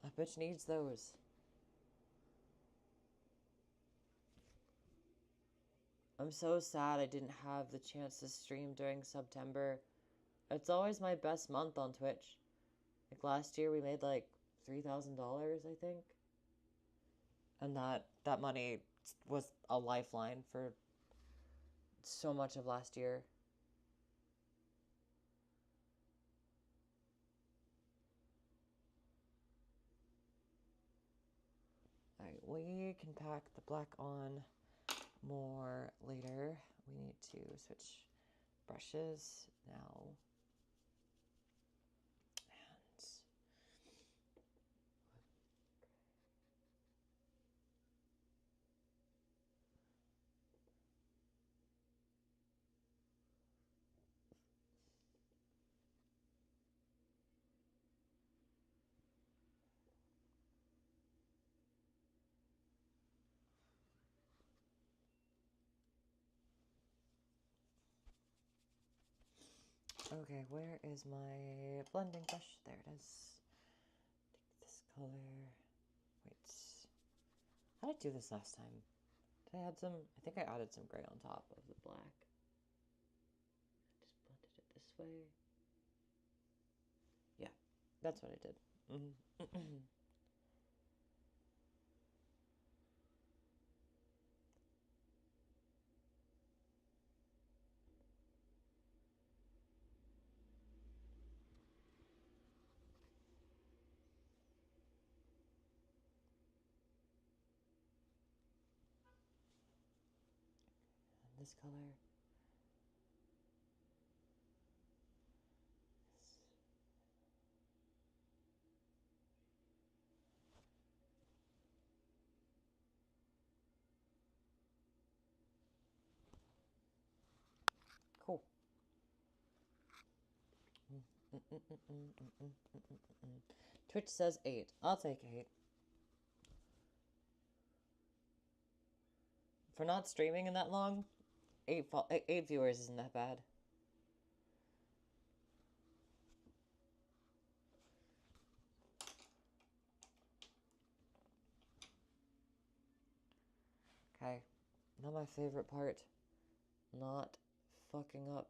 That bitch needs those. I'm so sad I didn't have the chance to stream during September. It's always my best month on Twitch. Like last year we made like $3,000, I think. And that money was a lifeline for so much of last year. Alright, we can pack the black on more later. We need to switch brushes now. Okay, where is my blending brush? There it is. Take this color. Wait. How did I do this last time? Did I add some? I think I added some gray on top of the black. Just blended it this way. Yeah, that's what I did. This color. Cool. Twitch says 8. I'll take 8. For not streaming in that long, 8 viewers isn't that bad. Okay, not my favorite part. Not fucking up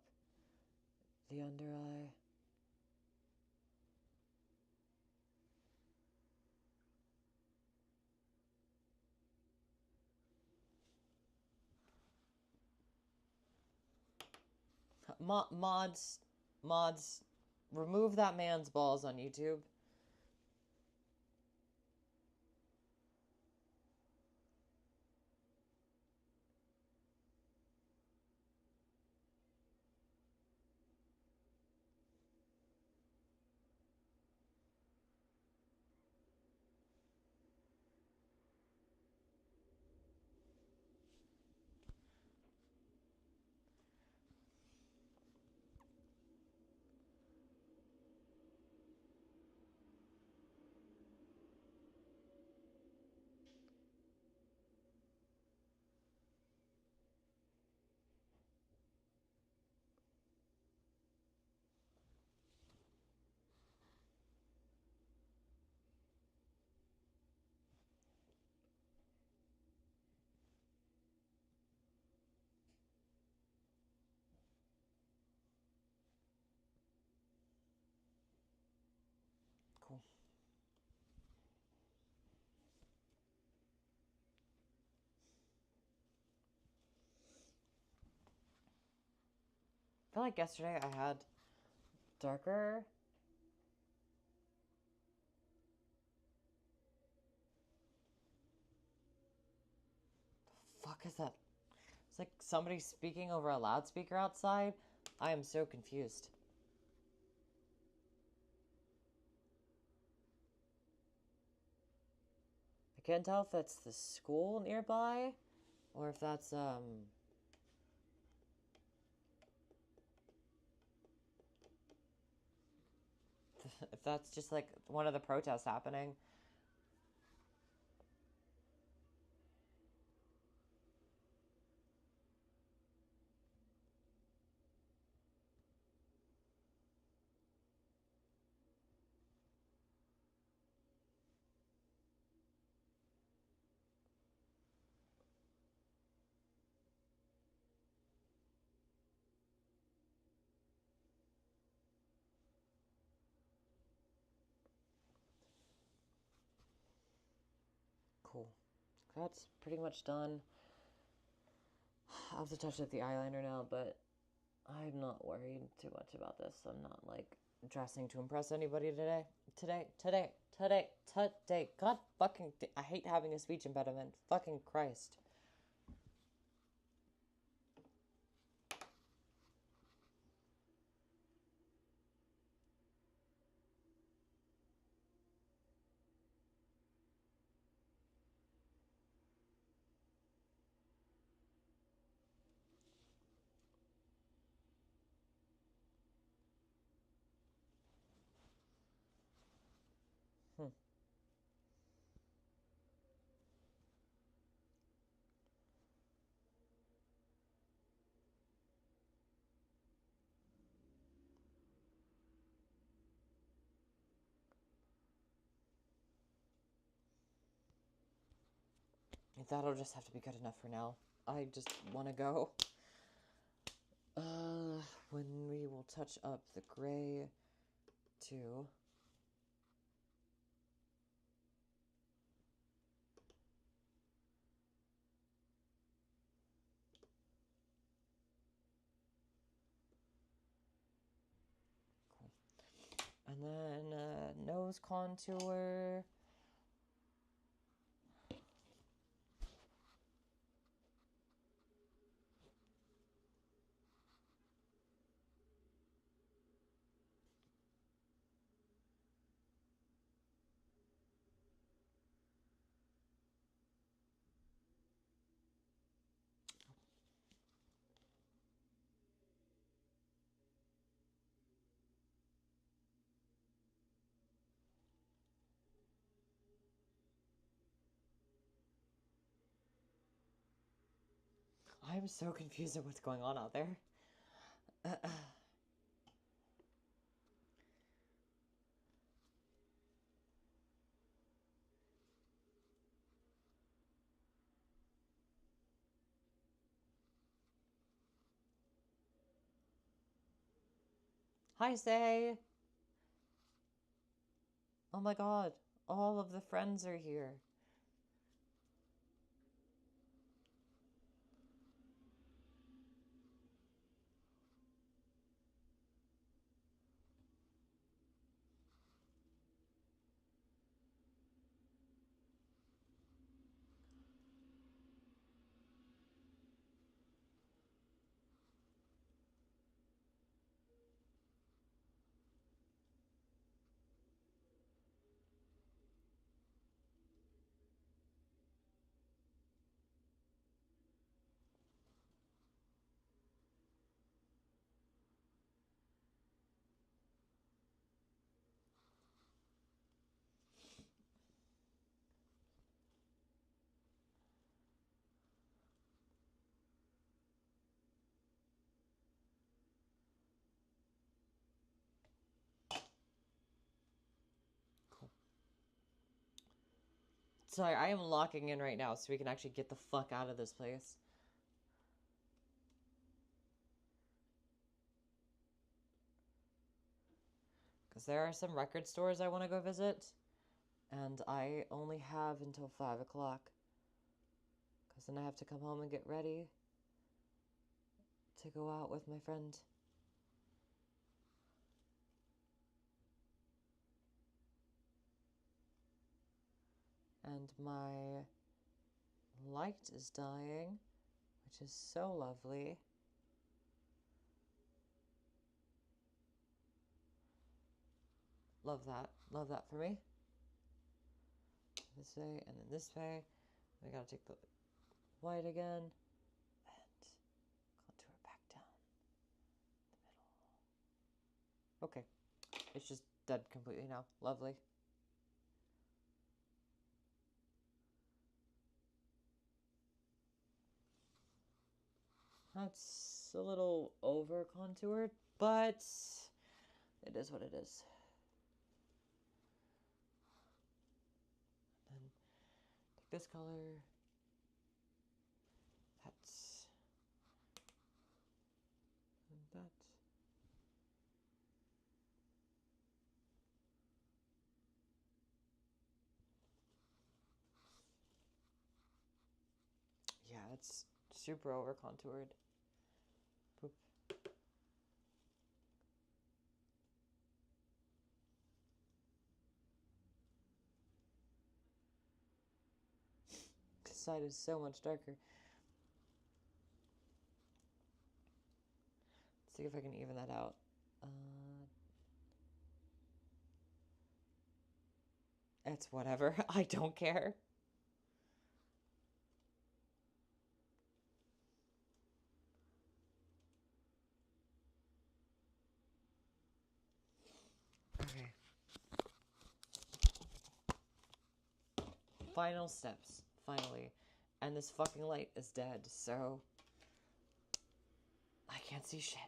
the under eye. Mods, remove that man's balls on YouTube. Cool. I feel like yesterday I had darker. The fuck is that? It's like somebody speaking over a loudspeaker outside. I am so confused. I can't tell if that's the school nearby or if that's if that's just like one of the protests happening. Cool. That's pretty much done. I'll have to touch up the eyeliner now, but I'm not worried too much about this. I'm not like dressing to impress anybody today. Today. God fucking, I hate having a speech impediment. Fucking Christ. That'll just have to be good enough for now. I just want to go. When we will touch up the gray too. Cool. And then nose contour. I'm so confused at what's going on out there. Hi, Say. Oh my god. All of the friends are here. Sorry, I am locking in right now so we can actually get the fuck out of this place. Because there are some record stores I want to go visit. And I only have until 5 o'clock. Because then I have to come home and get ready to go out with my friend. And my light is dying, which is so lovely. Love that. Love that for me. This way and then this way. We gotta take the white again. And contour back down the middle. Okay. It's just dead completely now. Lovely. That's a little over contoured, but it is what it is. Then take this color. That's and that. Yeah, it's super over contoured. Boop. This side is so much darker. Let's see if I can even that out. It's whatever. I don't care. Okay. Final steps. Finally. And this fucking light is dead, so I can't see shit.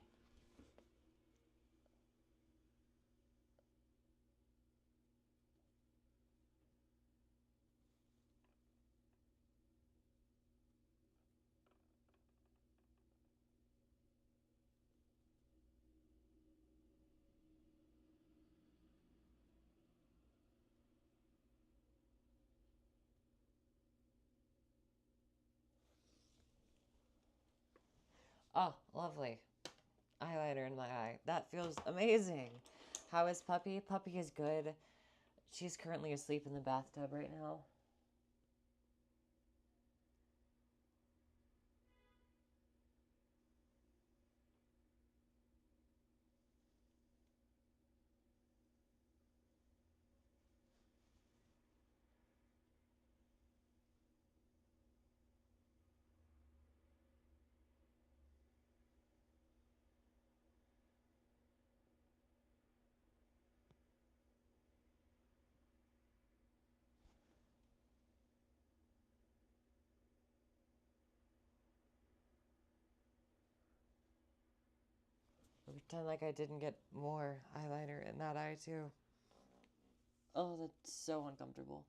Oh, lovely. Highlighter in my eye. That feels amazing. How is Puppy? Puppy is good. She's currently asleep in the bathtub right now. I'll pretend like I didn't get more eyeliner in that eye too. Oh, that's so uncomfortable.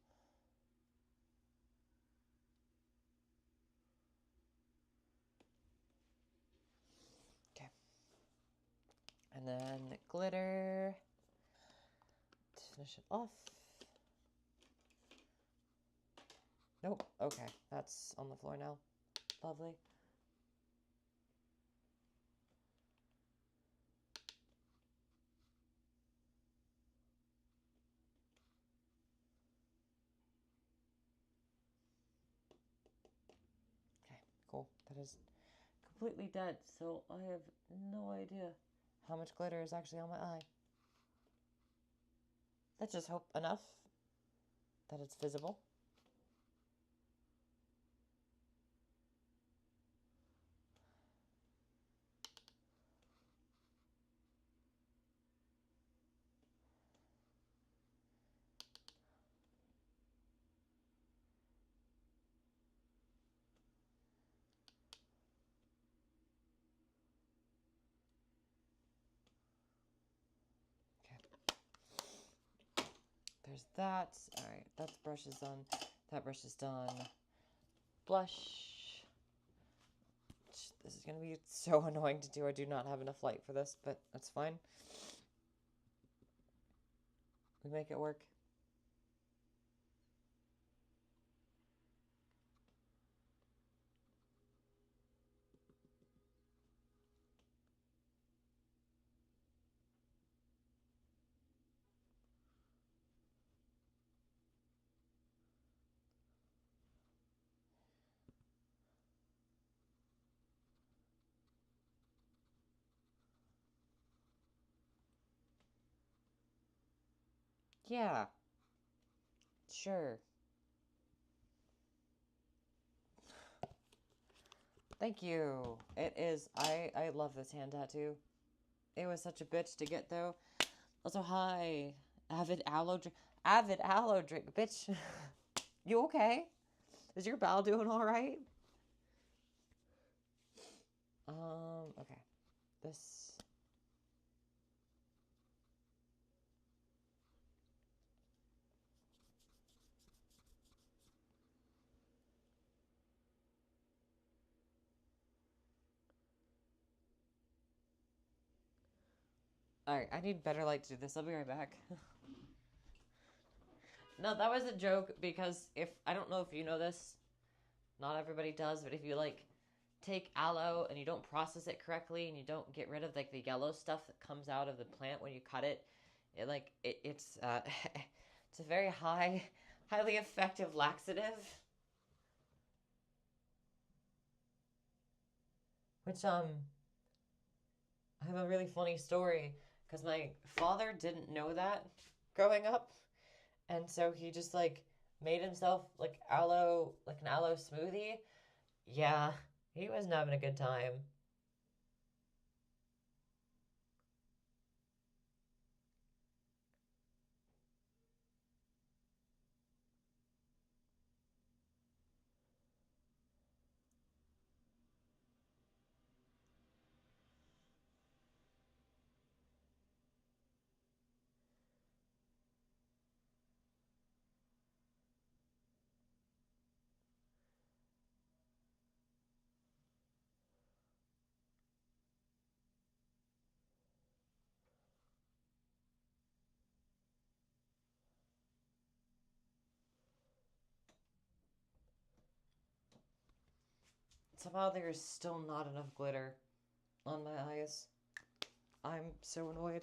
Okay. And then glitter to finish it off. Nope. Okay, that's on the floor now. Lovely. Okay, cool. That is completely dead, so I have no idea how much glitter is actually on my eye. Let's just hope enough that it's visible. There's that. All right, that brush is done. That brush is done. Blush. This is going to be so annoying to do. I do not have enough light for this, but that's fine. We make it work. Yeah. Sure. Thank you. It is. I love this hand tattoo. It was such a bitch to get, though. Also, hi, avid aloe drink. Avid aloe drink, bitch. You okay? Is your bowel doing all right? Okay. This. Alright, I need better light to do this. I'll be right back. No, that was a joke because if I don't know if you know this, not everybody does, but if you like take aloe and you don't process it correctly and you don't get rid of like the yellow stuff that comes out of the plant when you cut it, it's it's a very highly effective laxative. Which I have a really funny story because my father didn't know that growing up, and so he just like made himself like an aloe smoothie. Yeah, he wasn't having a good time. Somehow there's still not enough glitter on my eyes. I'm so annoyed.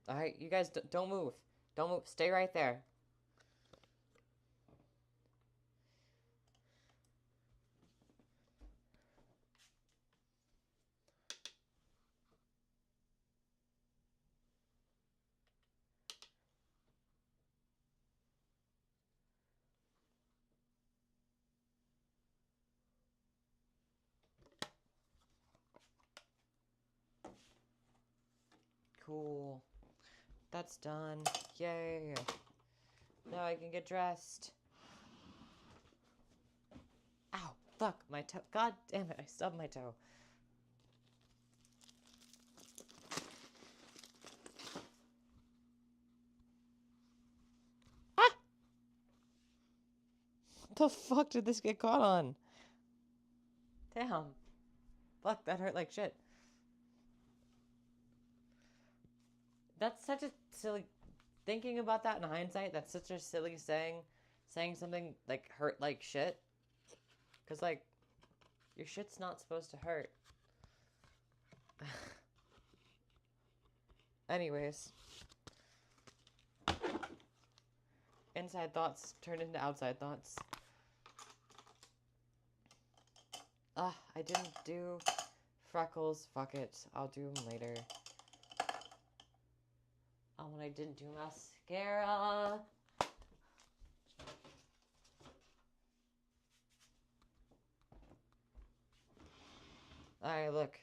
All right, you guys don't move. Don't move. Stay right there. Cool. That's done. Yay. Now I can get dressed. Ow, fuck, my toe. God damn it, I stubbed my toe. Ah! What the fuck did this get caught on? Damn. Fuck, that hurt like shit. That's such a silly... Thinking about that in hindsight, that's such a silly saying. Saying something, like, hurt like shit. Because, like, your shit's not supposed to hurt. Anyways. Inside thoughts turned into outside thoughts. I didn't do freckles. Fuck it. I'll do them later. Oh, and I didn't do mascara. Alright, look.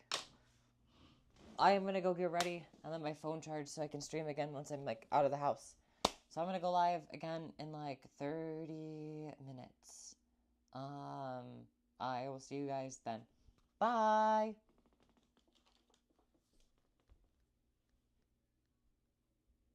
I am gonna go get ready and let my phone charge so I can stream again once I'm like out of the house. So I'm gonna go live again in like 30 minutes. I will see you guys then. Bye!